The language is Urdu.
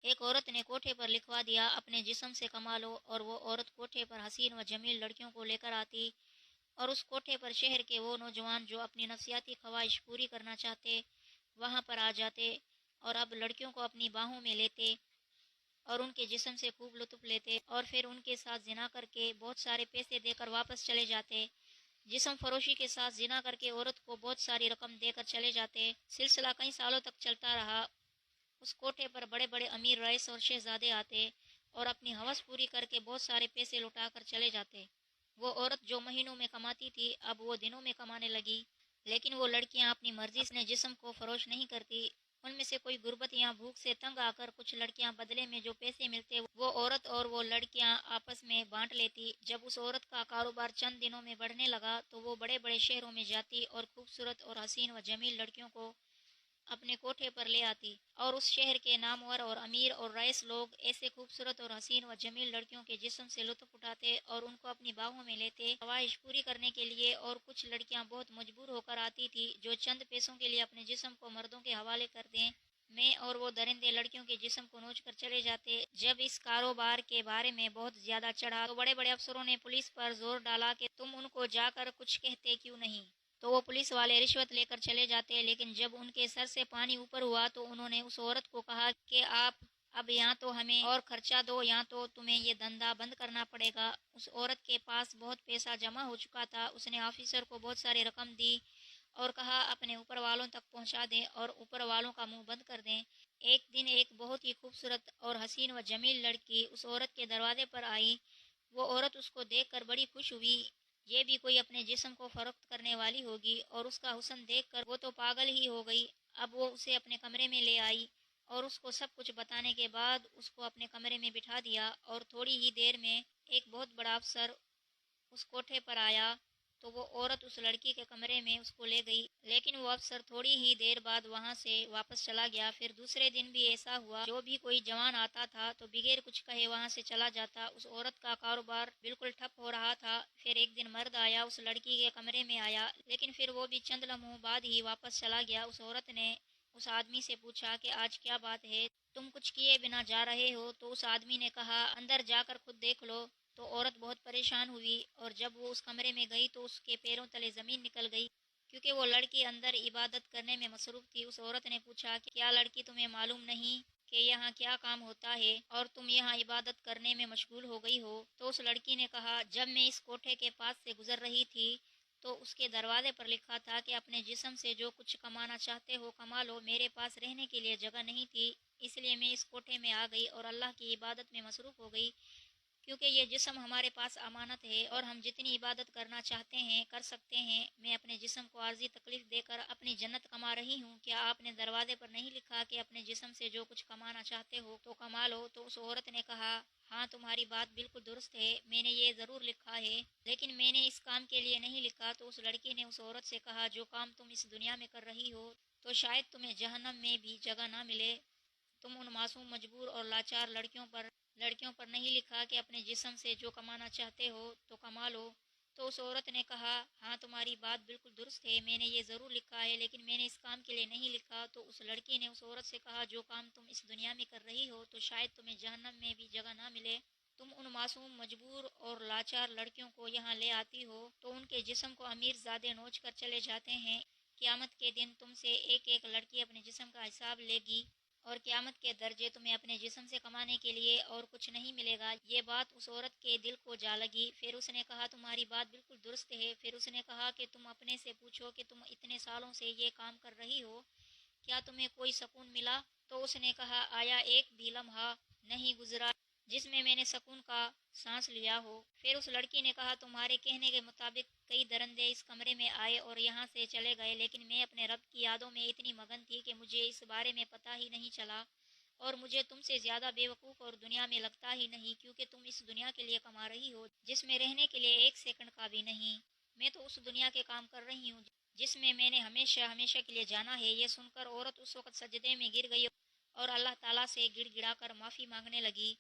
ایک عورت نے کوٹھے پر لکھوا دیا اپنے جسم سے کما لو، اور وہ عورت کوٹھے پر حسین و جمیل لڑکیوں کو لے کر آتی، اور اس کوٹھے پر شہر کے وہ نوجوان جو اپنی نفسیاتی خواہش پوری کرنا چاہتے وہاں پر آ جاتے، اور اب لڑکیوں کو اپنی باہوں میں لیتے اور ان کے جسم سے خوب لطف لیتے، اور پھر ان کے ساتھ زنا کر کے بہت سارے پیسے دے کر واپس چلے جاتے۔ جسم فروشی کے ساتھ زنا کر کے عورت کو بہت ساری رقم دے کر چلے جاتے۔ سلسلہ کئی سالوں تک چلتا رہا۔ اس کوٹھے پر بڑے بڑے امیر رئیس اور شہزادے آتے اور اپنی ہوس پوری کر کے بہت سارے پیسے لوٹا کر چلے جاتے۔ وہ عورت جو مہینوں میں کماتی تھی اب وہ دنوں میں کمانے لگی، لیکن وہ لڑکیاں اپنی مرضی سے جسم کو فروش نہیں کرتی۔ ان میں سے کوئی غربت یا بھوک سے تنگ آ کر کچھ لڑکیاں بدلے میں جو پیسے ملتے وہ عورت اور وہ لڑکیاں آپس میں بانٹ لیتی۔ جب اس عورت کا کاروبار چند دنوں میں بڑھنے لگا تو وہ بڑے بڑے شہروں میں جاتی اور خوبصورت اور حسین و جمیل لڑکیوں کو اپنے کوٹھے پر لے آتی، اور اس شہر کے نامور اور امیر اور رئیس لوگ ایسے خوبصورت اور حسین و جمیل لڑکیوں کے جسم سے لطف اٹھاتے اور ان کو اپنی باہوں میں لیتے خواہش پوری کرنے کے لیے۔ اور کچھ لڑکیاں بہت مجبور ہو کر آتی تھی جو چند پیسوں کے لیے اپنے جسم کو مردوں کے حوالے کر دیں میں، اور وہ درندے لڑکیوں کے جسم کو نوچ کر چلے جاتے۔ جب اس کاروبار کے بارے میں بہت زیادہ چڑھا تو بڑے بڑے افسروں نے پولیس پر زور ڈالا کہ تم ان کو جا کر کچھ کہتے کیوں نہیں؟ تو وہ پولیس والے رشوت لے کر چلے جاتے، لیکن جب ان کے سر سے پانی اوپر ہوا تو انہوں نے اس عورت کو کہا کہ آپ اب یا تو ہمیں اور خرچہ دو یا تو تمہیں یہ دھندا بند کرنا پڑے گا۔ اس عورت کے پاس بہت پیسہ جمع ہو چکا تھا۔ اس نے آفیسر کو بہت ساری رقم دی اور کہا اپنے اوپر والوں تک پہنچا دیں اور اوپر والوں کا منہ بند کر دیں۔ ایک دن ایک بہت ہی خوبصورت اور حسین و جمیل لڑکی اس عورت کے دروازے پر آئی۔ وہ عورت اس کو دیکھ کر بڑی خوش ہوئی، یہ بھی کوئی اپنے جسم کو فروخت کرنے والی ہوگی، اور اس کا حسن دیکھ کر وہ تو پاگل ہی ہو گئی۔ اب وہ اسے اپنے کمرے میں لے آئی اور اس کو سب کچھ بتانے کے بعد اس کو اپنے کمرے میں بٹھا دیا، اور تھوڑی ہی دیر میں ایک بہت بڑا افسر اس کوٹھے پر آیا تو وہ عورت اس لڑکی کے کمرے میں اس کو لے گئی، لیکن وہ افسر تھوڑی ہی دیر بعد وہاں سے واپس چلا گیا۔ پھر دوسرے دن بھی ایسا ہوا، جو بھی کوئی جوان آتا تھا تو بغیر کچھ کہے وہاں سے چلا جاتا۔ اس عورت کا کاروبار بالکل ٹھپ ہو رہا تھا۔ پھر ایک دن مرد آیا، اس لڑکی کے کمرے میں آیا، لیکن پھر وہ بھی چند لمحوں بعد ہی واپس چلا گیا۔ اس عورت نے اس آدمی سے پوچھا کہ آج کیا بات ہے، تم کچھ کیے بنا جا رہے ہو؟ تو اس آدمی نے کہا اندر جا کر خود دیکھ لو۔ تو عورت بہت پریشان ہوئی، اور جب وہ اس کمرے میں گئی تو اس کے پیروں تلے زمین نکل گئی، کیونکہ وہ لڑکی اندر عبادت کرنے میں مصروف تھی۔ اس عورت نے پوچھا کہ کیا لڑکی تمہیں معلوم نہیں کہ یہاں کیا کام ہوتا ہے اور تم یہاں عبادت کرنے میں مشغول ہو گئی ہو؟ تو اس لڑکی نے کہا جب میں اس کوٹھے کے پاس سے گزر رہی تھی تو اس کے دروازے پر لکھا تھا کہ اپنے جسم سے جو کچھ کمانا چاہتے ہو کما لو۔ میرے پاس رہنے کے لیے جگہ نہیں تھی، اس لیے میں اس کوٹھے میں آ گئی اور اللہ کی عبادت میں مصروف ہو گئی، کیونکہ یہ جسم ہمارے پاس امانت ہے اور ہم جتنی عبادت کرنا چاہتے ہیں کر سکتے ہیں۔ میں اپنے جسم کو عارضی تکلیف دے کر اپنی جنت کما رہی ہوں، کیا آپ نے دروازے پر نہیں لکھا کہ اپنے جسم سے جو کچھ کمانا چاہتے ہو تو کما لو؟ تو اس عورت نے کہا ہاں تمہاری بات بالکل درست ہے، میں نے یہ ضرور لکھا ہے، لیکن میں نے اس کام کے لیے نہیں لکھا۔ تو اس لڑکی نے اس عورت سے کہا جو کام تم اس دنیا میں کر رہی ہو تو شاید تمہیں جہنم میں بھی جگہ نہ ملے۔ تم ان معصوم مجبور اور لاچار لڑکیوں پر نہیں لکھا کہ اپنے جسم سے جو کمانا چاہتے ہو تو کما لو؟ تو اس عورت نے کہا ہاں تمہاری بات بالکل درست ہے، میں نے یہ ضرور لکھا ہے، لیکن میں نے اس کام کے لیے نہیں لکھا۔ تو اس لڑکی نے اس عورت سے کہا جو کام تم اس دنیا میں کر رہی ہو تو شاید تمہیں جہنم میں بھی جگہ نہ ملے۔ تم ان معصوم مجبور اور لاچار لڑکیوں کو یہاں لے آتی ہو تو ان کے جسم کو امیر زادے نوچ کر چلے جاتے ہیں۔ قیامت کے دن تم سے ایک ایک لڑکی اپنے جسم کا حساب لے گی، اور قیامت کے درجے تمہیں اپنے جسم سے کمانے کے لیے اور کچھ نہیں ملے گا۔ یہ بات اس عورت کے دل کو جا لگی۔ پھر اس نے کہا تمہاری بات بالکل درست ہے۔ پھر اس نے کہا کہ تم اپنے سے پوچھو کہ تم اتنے سالوں سے یہ کام کر رہی ہو، کیا تمہیں کوئی سکون ملا؟ تو اس نے کہا آیا ایک بھی لمحہ نہیں گزرا جس میں نے سکون کا سانس لیا ہو۔ پھر اس لڑکی نے کہا تمہارے کہنے کے مطابق کئی درندے اس کمرے میں آئے اور یہاں سے چلے گئے، لیکن میں اپنے رب کی یادوں میں اتنی مگن تھی کہ مجھے اس بارے میں پتہ ہی نہیں چلا، اور مجھے تم سے زیادہ بے وقوف اور دنیا میں لگتا ہی نہیں، کیونکہ تم اس دنیا کے لیے کما رہی ہو جس میں رہنے کے لیے ایک سیکنڈ کا بھی نہیں۔ میں تو اس دنیا کے کام کر رہی ہوں جس میں نے ہمیشہ ہمیشہ کے لیے جانا ہے۔ یہ سن کر عورت اس وقت سجدے میں گر گئی اور اللہ تعالیٰ سے گڑ گڑا کر معافی مانگنے لگی۔